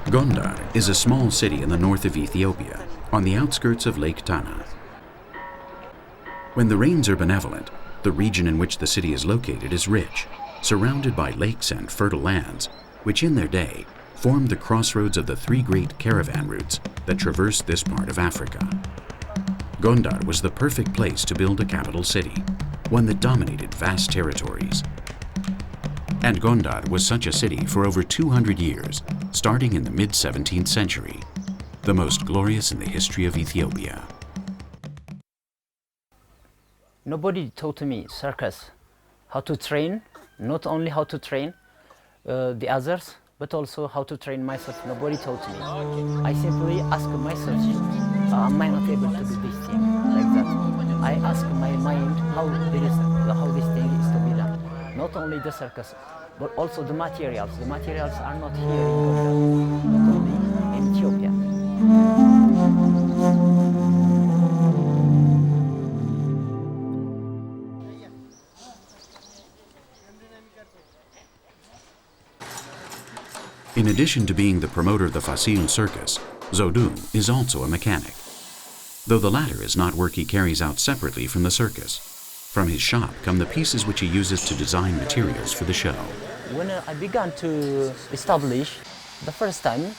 Gondar is a small city in the north of Ethiopia, on the outskirts of Lake Tana. When the rains are benevolent, the region in which the city is located is rich, surrounded by lakes and fertile lands, which in their day formed the crossroads of the three great caravan routes that traversed this part of Africa. Gondar was the perfect place to build a capital city, one that dominated vast territories. And Gondar was such a city for over 200 years, starting in the mid-17th century, the most glorious in the history of Ethiopia. Nobody taught me, Circus, how to train, not only how to train the others, but also how to train myself. Nobody taught me. I simply ask myself, am I not able to do this thing like that? I ask my mind how this thing is to be done. Not only the circus, but also the materials. The materials are not here in Gondar, not only in Ethiopia. In addition to being the promoter of the Fistula Circus, Zodou is also a mechanic, though the latter is not work he carries out separately from the circus. From his shop come the pieces which he uses to design materials for the show. When I began to establish, the first time,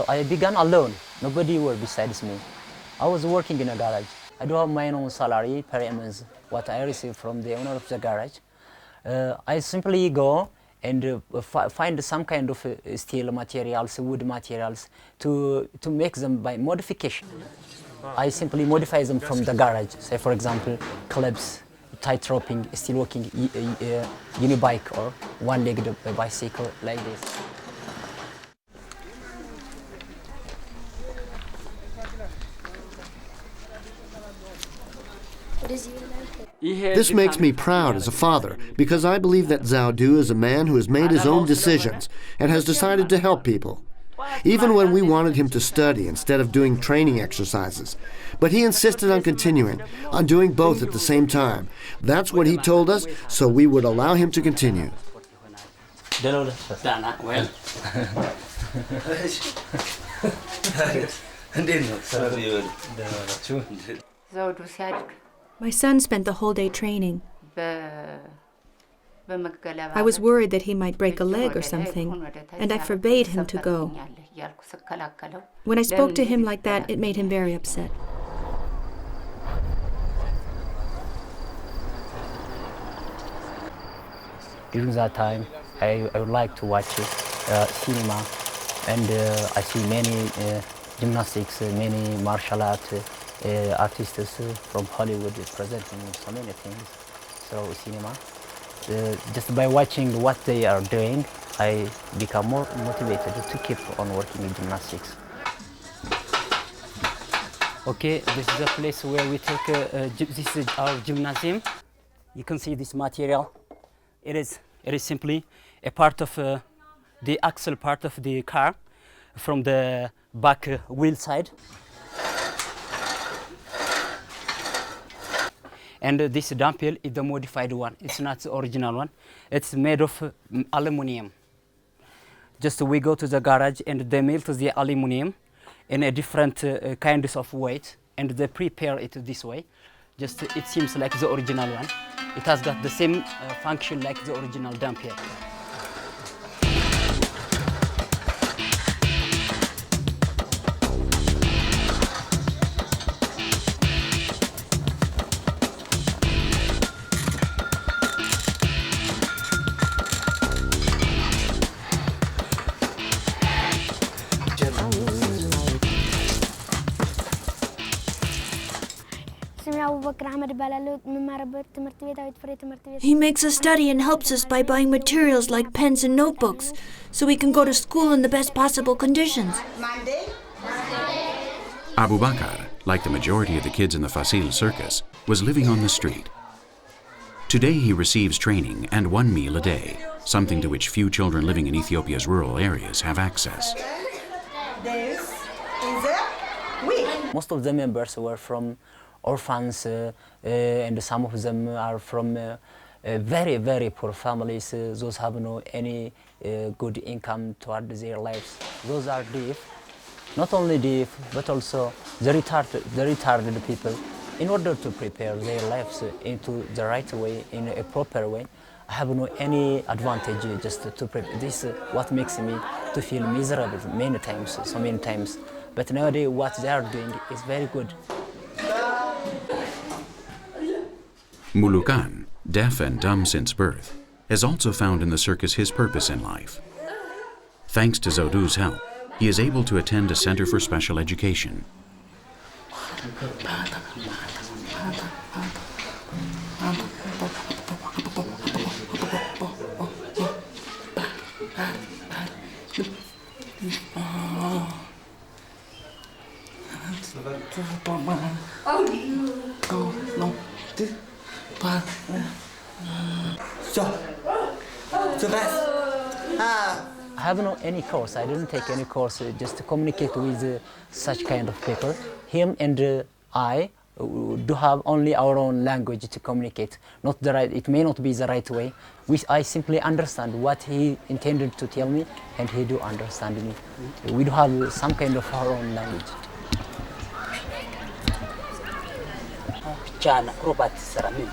I began alone. Nobody were besides me. I was working in a garage. I do have my own salary per month, what I receive from the owner of the garage. I simply go and find some kind of steel materials, wood materials, to make them by modification. I simply modify them from the garage. Say, for example, clubs, tight roping, steel walking, unibike or one-legged bicycle like this. This makes me proud as a father because I believe that Zodou is a man who has made his own decisions and has decided to help people. Even when we wanted him to study instead of doing training exercises. But he insisted on continuing, on doing both at the same time. That's what he told us, so we would allow him to continue. My son spent the whole day training. I was worried that he might break a leg or something, and I forbade him to go. When I spoke to him like that, it made him very upset. During that time, I would like to watch cinema, and I see many gymnastics, many martial arts artists from Hollywood presenting so many things. So cinema. Just by watching what they are doing, I become more motivated to keep on working in gymnastics. Okay, this is a place where we take, this is our gymnasium. You can see this material. It is simply a part of the axle part of the car from the back wheel side. And this dumbbell is the modified one. It's not the original one. It's made of aluminum. Just we go to the garage and they melt the aluminum in a different kinds of weight, and they prepare it this way. Just it seems like the original one. It has got the same function like the original dumbbell. He makes us study and helps us by buying materials like pens and notebooks, so we can go to school in the best possible conditions. Abu Bakr, like the majority of the kids in the Fistula Circus, was living on the street. Today he receives training and one meal a day, something to which few children living in Ethiopia's rural areas have access. Most of the members were from orphans, and some of them are from very, very poor families, those have no any good income toward their lives. Those are deaf, not only deaf, but also the retarded people. In order to prepare their lives into the right way, in a proper way, I have no any advantage just to prepare. This is what makes me to feel miserable many times, so many times. But nowadays what they are doing is very good. Mulukan, deaf and dumb since birth, has also found in the circus his purpose in life. Thanks to Zodu's help, he is able to attend a center for special education. I have no any course. I didn't take any course just to communicate with such kind of people. Him and I do have only our own language to communicate. Not the right. It may not be the right way. I simply understand what he intended to tell me, and he do understand me. We do have some kind of our own language. Chana, robot, sara, min.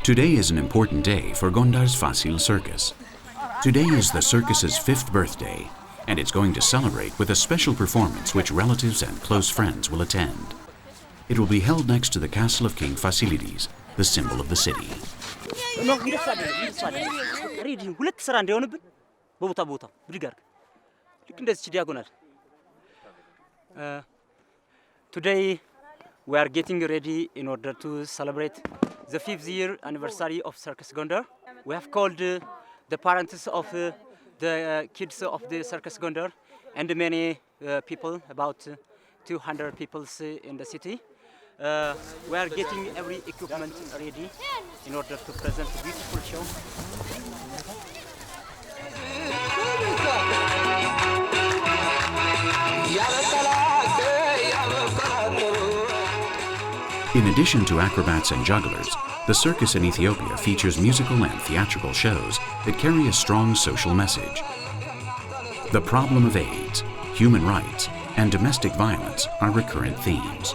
Today is an important day for Gondar's Fasil Circus. Today is the circus's 5th birthday, and it's going to celebrate with a special performance which relatives and close friends will attend. It will be held next to the castle of King Fasilides, the symbol of the city. Today we are getting ready in order to celebrate the 5th year anniversary of Circus Gondar. We have called the parents of the kids of the Circus Gondar and many people, about 200 people in the city. We are getting every equipment ready in order to present a beautiful show. In addition to acrobats and jugglers, the circus in Ethiopia features musical and theatrical shows that carry a strong social message. The problem of AIDS, human rights, and domestic violence are recurrent themes.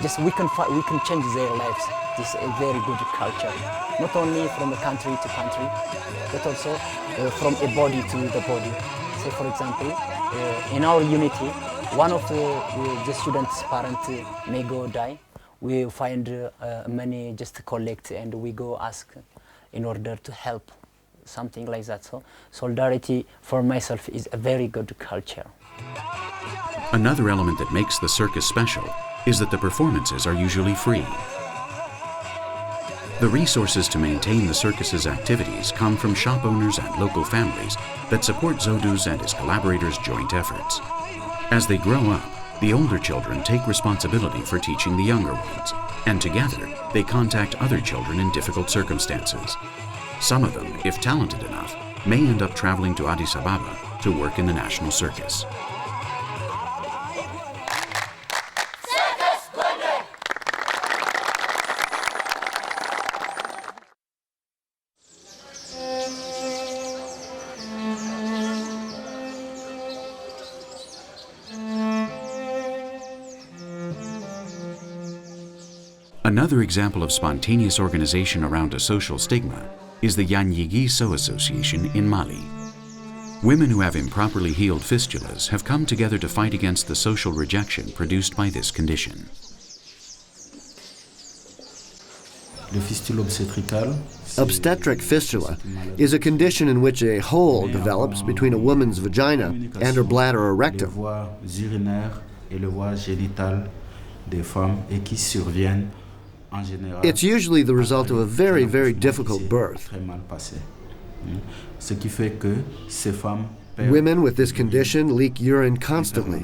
Just we can change their lives. This is a very good culture, not only from country to country, but also from a body to the body. Say, for example, in our unity, one of the students' parents may go die. We find money just to collect, and we go ask in order to help, something like that. So solidarity for myself is a very good culture. Another element that makes the circus special is that the performances are usually free. The resources to maintain the circus's activities come from shop owners and local families that support Zodu's and his collaborators' joint efforts. As they grow up, the older children take responsibility for teaching the younger ones, and together they contact other children in difficult circumstances. Some of them, if talented enough, may end up traveling to Addis Ababa to work in the national circus. Another example of spontaneous organization around a social stigma is the Yanyigiso Association in Mali. Women who have improperly healed fistulas have come together to fight against the social rejection produced by this condition. Obstetric fistula is a condition in which a hole develops between a woman's vagina and her bladder or rectum. It's usually the result of a very, very difficult birth. Women with this condition leak urine constantly.